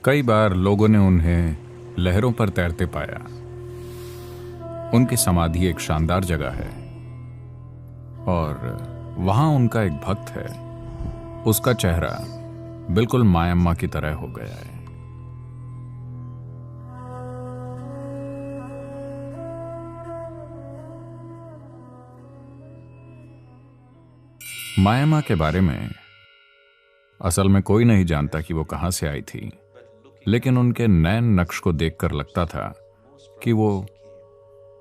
कई बार लोगों ने उन्हें लहरों पर तैरते पाया। उनकी समाधि एक शानदार जगह है और वहां उनका एक भक्त है। उसका चेहरा बिल्कुल मायम्मा की तरह हो गया है। मायम्मा के बारे में असल में कोई नहीं जानता कि वो कहां से आई थी, लेकिन उनके नैन नक्श को देखकर लगता था कि वो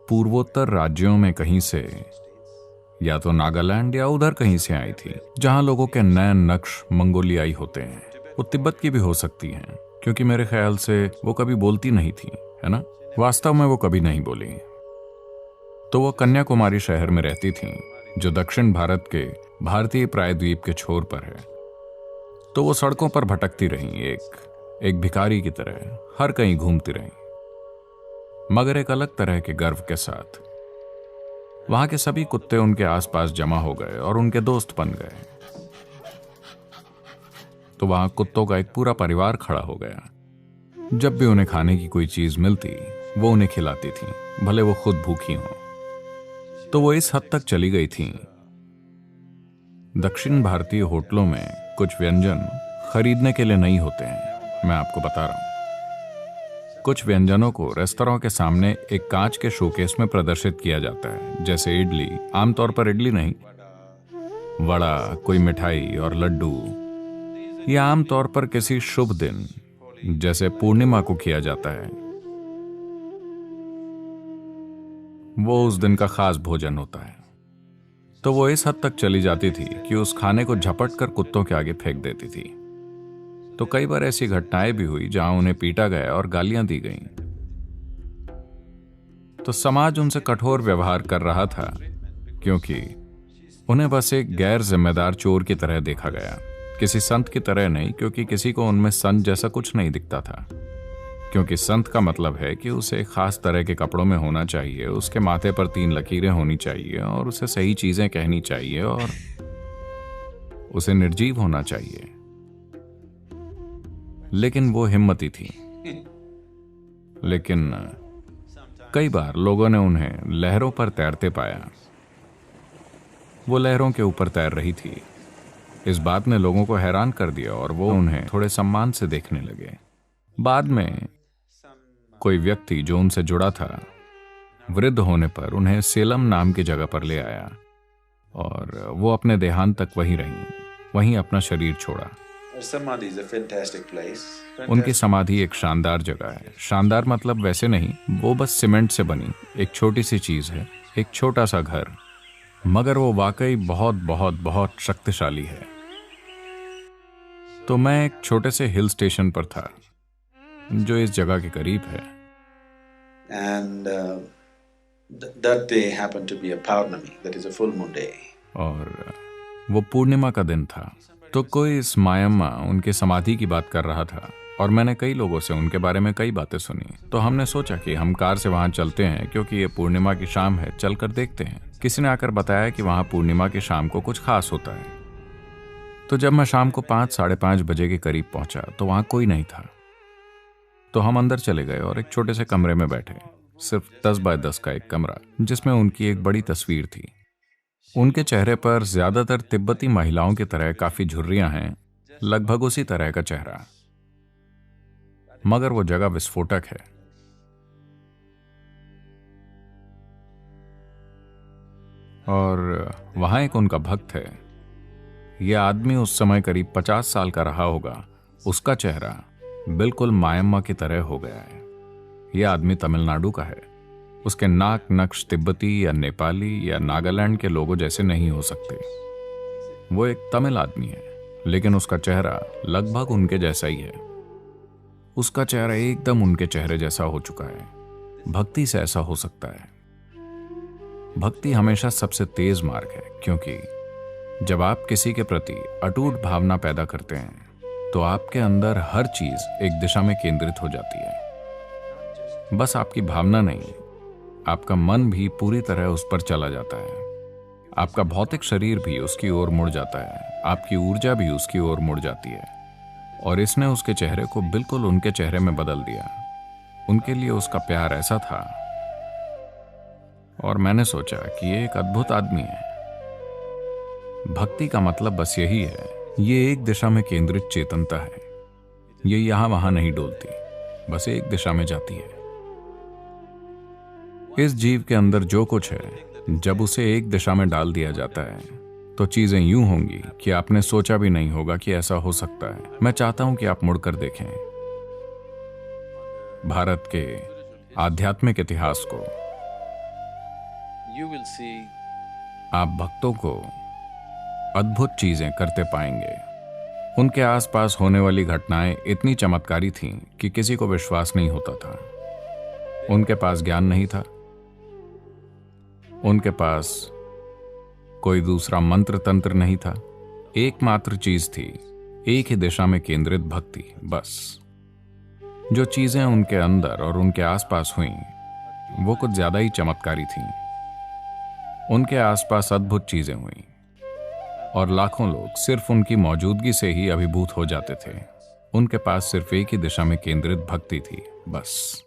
पूर्वोत्तर राज्यों में कहीं से, या तो नागालैंड या उधर कहीं से आई थी, जहां लोगों के नैन नक्श मंगोलियाई होते हैं। वो तिब्बत की भी हो सकती हैं, क्योंकि मेरे ख्याल से वो कभी बोलती नहीं थी, है ना? वास्तव में वो कभी नहीं बोली। तो वो कन्याकुमारी शहर में रहती थी, जो दक्षिण भारत के भारतीय प्रायद्वीप के छोर पर है। तो वो सड़कों पर भटकती रहीं, एक भिखारी की तरह हर कहीं घूमती रहीं, मगर एक अलग तरह के गर्व के साथ। वहां के सभी कुत्ते उनके आसपास जमा हो गए और उनके दोस्त बन गए। तो वहां कुत्तों का एक पूरा परिवार खड़ा हो गया। जब भी उन्हें खाने की कोई चीज मिलती, वो उन्हें खिलाती थी, भले वो खुद भूखी हों। तो वो इस हद तक चली गई थी, दक्षिण भारतीय होटलों में कुछ व्यंजन खरीदने के लिए नहीं होते हैं। मैं आपको बता रहा हूं, कुछ व्यंजनों को रेस्तरां के सामने एक कांच के शोकेस में प्रदर्शित किया जाता है, जैसे इडली। आमतौर पर इडली नहीं, वड़ा, कोई मिठाई और लड्डू। यह आमतौर पर किसी शुभ दिन जैसे पूर्णिमा को किया जाता है। वो उस दिन का खास भोजन होता है। तो वो इस हद तक चली जाती थी कि उस खाने को झपट कर कुत्तों के आगे फेंक देती थी। तो कई बार ऐसी घटनाएं भी हुई जहां उन्हें पीटा गया और गालियां दी गईं। तो समाज उनसे कठोर व्यवहार कर रहा था, क्योंकि उन्हें बस एक गैर जिम्मेदार चोर की तरह देखा गया, किसी संत की तरह नहीं, क्योंकि किसी को उनमें संत जैसा कुछ नहीं दिखता था। क्योंकि संत का मतलब है कि उसे खास तरह के कपड़ों में होना चाहिए, उसके माथे पर 3 लकीरें होनी चाहिए और उसे सही चीजें कहनी चाहिए और उसे निर्जीव होना चाहिए। लेकिन वो हिम्मती थी। लेकिन कई बार लोगों ने उन्हें लहरों पर तैरते पाया। वो लहरों के ऊपर तैर रही थी। इस बात ने लोगों को हैरान कर दिया और वो उन्हें थोड़े सम्मान से देखने लगे। बाद में कोई व्यक्ति जो उनसे जुड़ा था, वृद्ध होने पर उन्हें सेलम नाम की जगह पर ले आया और वो अपने देहांत तक वहीं रहीं, वहीं अपना शरीर छोड़ा। उनकी समाधि एक शानदार जगह है। शानदार मतलब वैसे नहीं, वो बस सीमेंट से बनी एक छोटी सी चीज है, एक छोटा सा घर, मगर वो वाकई बहुत बहुत बहुत शक्तिशाली है। तो मैं एक छोटे से हिल स्टेशन पर था जो इस जगह के करीब है। And that day happened to be a Paurnami, that is a full moon day. और वो पूर्णिमा का दिन था। तो कोई इस मायम्मा उनके समाधि की बात कर रहा था और मैंने कई लोगों से उनके बारे में कई बातें सुनी। तो हमने सोचा कि हम कार से वहां चलते हैं, क्योंकि ये पूर्णिमा की शाम है, चलकर देखते हैं। किसी ने आकर बताया कि वहां पूर्णिमा की शाम को कुछ खास होता है। तो जब मैं शाम को 5, साढ़े 5 बजे के करीब पहुंचा तो वहां कोई नहीं था। तो हम अंदर चले गए और एक छोटे से कमरे में बैठे, सिर्फ 10 बाय 10 का एक कमरा, जिसमें उनकी एक बड़ी तस्वीर थी। उनके चेहरे पर ज्यादातर तिब्बती महिलाओं की तरह काफी झुर्रियां हैं, लगभग उसी तरह का चेहरा, मगर वो जगह विस्फोटक है। और वहां एक उनका भक्त है। यह आदमी उस समय करीब 50 साल का रहा होगा। उसका चेहरा बिल्कुल मायम्मा की तरह हो गया है। यह आदमी तमिलनाडु का है। उसके नाक नक्श तिब्बती या नेपाली या नागालैंड के लोगों जैसे नहीं हो सकते। वो एक तमिल आदमी है, लेकिन उसका चेहरा लगभग उनके जैसा ही है। उसका चेहरा एकदम उनके चेहरे जैसा हो चुका है। भक्ति से ऐसा हो सकता है। भक्ति हमेशा सबसे तेज मार्ग है, क्योंकि जब आप किसी के प्रति अटूट भावना पैदा करते हैं तो आपके अंदर हर चीज एक दिशा में केंद्रित हो जाती है। बस आपकी भावना नहीं, आपका मन भी पूरी तरह उस पर चला जाता है। आपका भौतिक शरीर भी उसकी ओर मुड़ जाता है, आपकी ऊर्जा भी उसकी ओर मुड़ जाती है। और इसने उसके चेहरे को बिल्कुल उनके चेहरे में बदल दिया। उनके लिए उसका प्यार ऐसा था, और मैंने सोचा कि ये एक अद्भुत आदमी है। भक्ति का मतलब बस यही है, ये एक दिशा में केंद्रित चेतनता है। ये यहां वहां नहीं डोलती, बस एक दिशा में जाती है। इस जीव के अंदर जो कुछ है, जब उसे एक दिशा में डाल दिया जाता है तो चीजें यूं होंगी कि आपने सोचा भी नहीं होगा कि ऐसा हो सकता है। मैं चाहता हूं कि आप मुड़कर देखें भारत के आध्यात्मिक इतिहास को। You will see आप भक्तों को अद्भुत चीजें करते पाएंगे। उनके आसपास होने वाली घटनाएं इतनी चमत्कारी थीं कि किसी को विश्वास नहीं होता था। उनके पास ज्ञान नहीं था, उनके पास कोई दूसरा मंत्र तंत्र नहीं था। एकमात्र चीज थी एक ही दिशा में केंद्रित भक्ति, बस। जो चीजें उनके अंदर और उनके आसपास हुईं वो कुछ ज्यादा ही चमत्कारी थीं। उनके आसपास अद्भुत चीजें हुईं और लाखों लोग सिर्फ उनकी मौजूदगी से ही अभिभूत हो जाते थे। उनके पास सिर्फ एक ही दिशा में केंद्रित भक्ति थी, बस।